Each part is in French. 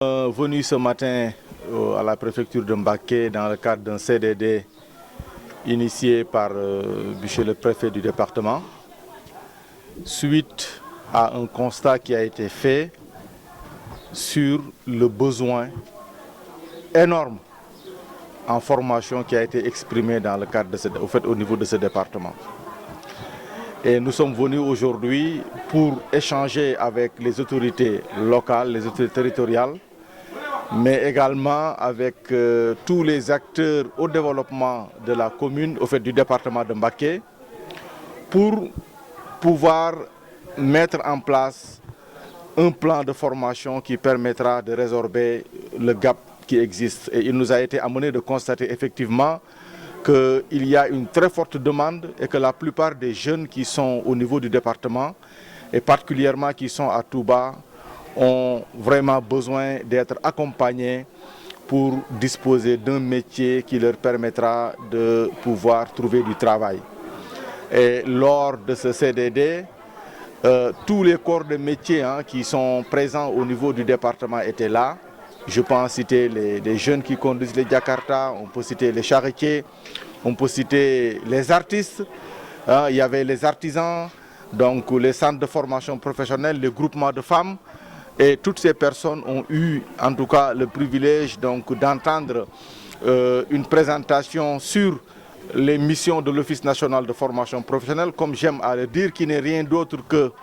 Venu ce matin à la préfecture de Mbacké dans le cadre d'un CDD initié par monsieur le préfet du département, suite à un constat qui a été fait sur le besoin énorme en formation qui a été exprimé dans le cadre au niveau de ce département. Et nous sommes venus aujourd'hui pour échanger avec les autorités locales, les autorités territoriales, mais également avec tous les acteurs au développement de la commune, du département de Mbacké, pour pouvoir mettre en place un plan de formation qui permettra de résorber le gap qui existe. Et il nous a été amené de constater effectivement qu'il y a une très forte demande et que la plupart des jeunes qui sont au niveau du département, et particulièrement qui sont à Touba, ont vraiment besoin d'être accompagnés pour disposer d'un métier qui leur permettra de pouvoir trouver du travail. Et lors de ce CDD, tous les corps de métiers qui sont présents au niveau du département étaient là. Je pense citer les jeunes qui conduisent les Jakarta, on peut citer les charretiers, on peut citer les artistes, il y avait les artisans, donc les centres de formation professionnelle, les groupements de femmes. Et toutes ces personnes ont eu en tout cas le privilège d'entendre une présentation sur les missions de l'Office national de formation professionnelle, comme j'aime à le dire, qui n'est rien d'autre que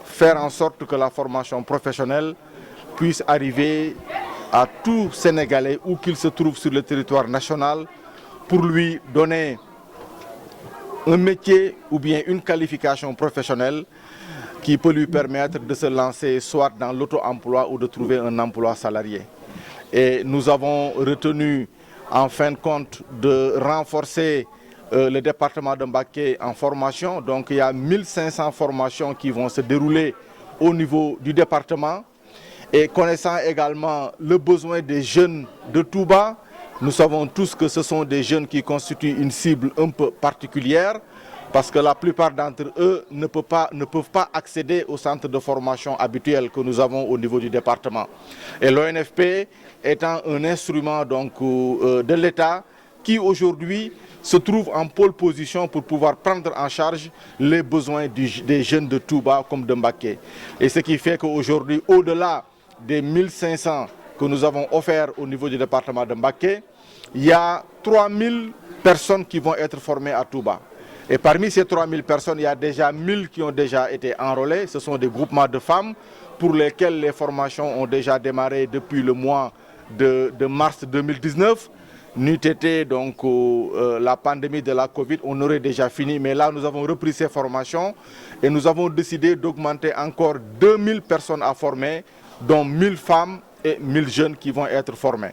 faire en sorte que la formation professionnelle puisse arriver à tout Sénégalais où qu'il se trouve sur le territoire national pour lui donner un métier ou bien une qualification professionnelle qui peut lui permettre de se lancer soit dans l'auto-emploi ou de trouver un emploi salarié. Et nous avons retenu en fin de compte de renforcer le département de Mbacké en formation. Donc il y a 1500 formations qui vont se dérouler au niveau du département. Et connaissant également le besoin des jeunes de Touba, nous savons tous que ce sont des jeunes qui constituent une cible un peu particulière parce que la plupart d'entre eux ne peuvent pas accéder au centre de formation habituel que nous avons au niveau du département. Et l'ONFP étant un instrument de l'État qui aujourd'hui se trouve en pole position pour pouvoir prendre en charge les besoins des jeunes de Touba comme de Mbacké. Et ce qui fait qu'aujourd'hui, au-delà des 1500 que nous avons offerts au niveau du département de Mbacké, il y a 3000 personnes qui vont être formées à Touba. Et parmi ces 3000 personnes, il y a déjà 1000 qui ont déjà été enrôlés. Ce sont des groupements de femmes pour lesquels les formations ont déjà démarré depuis le mois de mars 2019. N'eût été la pandémie de la Covid, on aurait déjà fini. Mais là, nous avons repris ces formations et nous avons décidé d'augmenter encore 2000 personnes à former, dont 1000 femmes et 1000 jeunes qui vont être formés.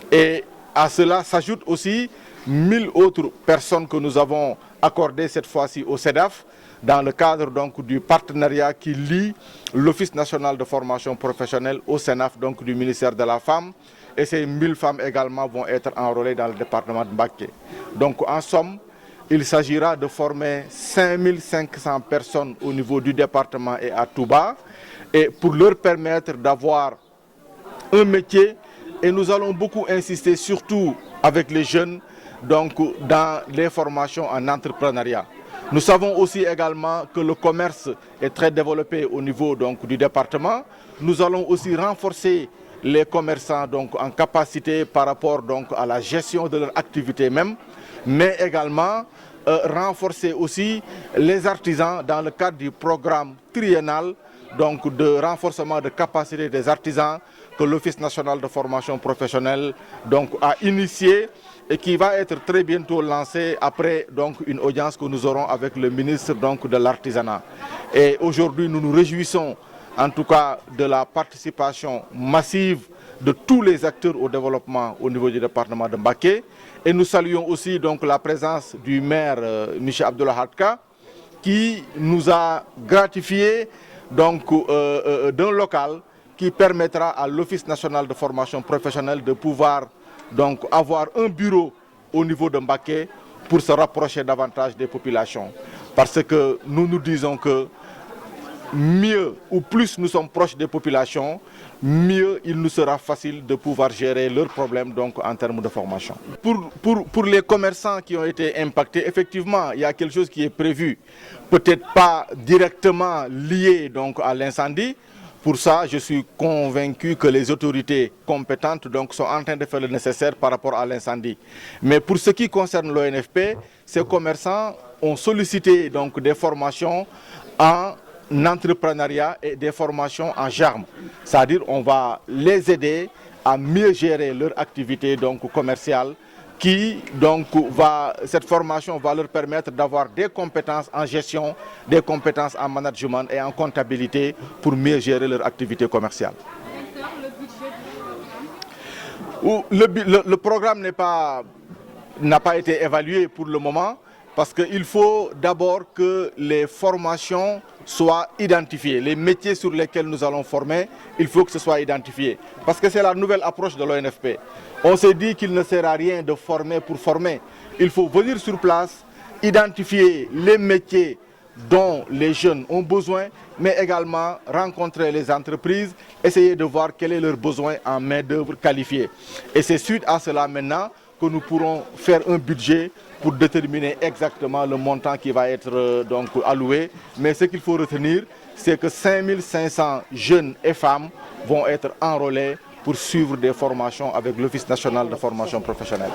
Et à cela s'ajoutent aussi 1000 autres personnes que nous avons accordées cette fois-ci au CEDAF dans le cadre du partenariat qui lie l'Office national de formation professionnelle au CENAF, du ministère de la Femme. Et ces 1000 femmes également vont être enrôlées dans le département de Mbacké. Donc en somme, il s'agira de former 5500 personnes au niveau du département et à Touba, et pour leur permettre d'avoir un métier. Et nous allons beaucoup insister, surtout avec les jeunes, dans les formations en entrepreneuriat. Nous savons aussi également que le commerce est très développé au niveau du département. Nous allons aussi renforcer les commerçants en capacité par rapport à la gestion de leur activité même, mais également renforcer aussi les artisans dans le cadre du programme triennal de renforcement de capacité des artisans que l'Office national de formation professionnelle a initié et qui va être très bientôt lancé après une audience que nous aurons avec le ministre de l'artisanat. Et aujourd'hui, nous nous réjouissons en tout cas de la participation massive de tous les acteurs au développement au niveau du département de Mbacké. Et nous saluons aussi la présence du maire M. Abdoulaye Hadka qui nous a gratifié d'un local qui permettra à l'Office national de formation professionnelle de pouvoir avoir un bureau au niveau de Mbacké pour se rapprocher davantage des populations. Parce que nous nous disons que mieux ou plus nous sommes proches des populations, mieux il nous sera facile de pouvoir gérer leurs problèmes donc, en termes de formation. Pour les commerçants qui ont été impactés, effectivement, il y a quelque chose qui est prévu, peut-être pas directement lié donc, à l'incendie. Pour ça, je suis convaincu que les autorités compétentes donc, sont en train de faire le nécessaire par rapport à l'incendie. Mais pour ce qui concerne l'ONFP, ces commerçants ont sollicité donc, des formations en entrepreneuriat et des formations en germe. C'est-à-dire qu'on va les aider à mieux gérer leur activité donc, commerciale cette formation va leur permettre d'avoir des compétences en gestion, des compétences en management et en comptabilité pour mieux gérer leur activité commerciale. Le programme n'a pas été évalué pour le moment parce qu'il faut d'abord que les formations soient identifiées. Les métiers sur lesquels nous allons former, il faut que ce soit identifié. Parce que c'est la nouvelle approche de l'ONFP. On s'est dit qu'il ne sert à rien de former pour former. Il faut venir sur place, identifier les métiers dont les jeunes ont besoin, mais également rencontrer les entreprises, essayer de voir quel est leur besoin en main-d'œuvre qualifiée. Et c'est suite à cela maintenant que nous pourrons faire un budget pour déterminer exactement le montant qui va être donc, alloué. Mais ce qu'il faut retenir, c'est que 5500 jeunes et femmes vont être enrôlés pour suivre des formations avec l'Office national de formation professionnelle.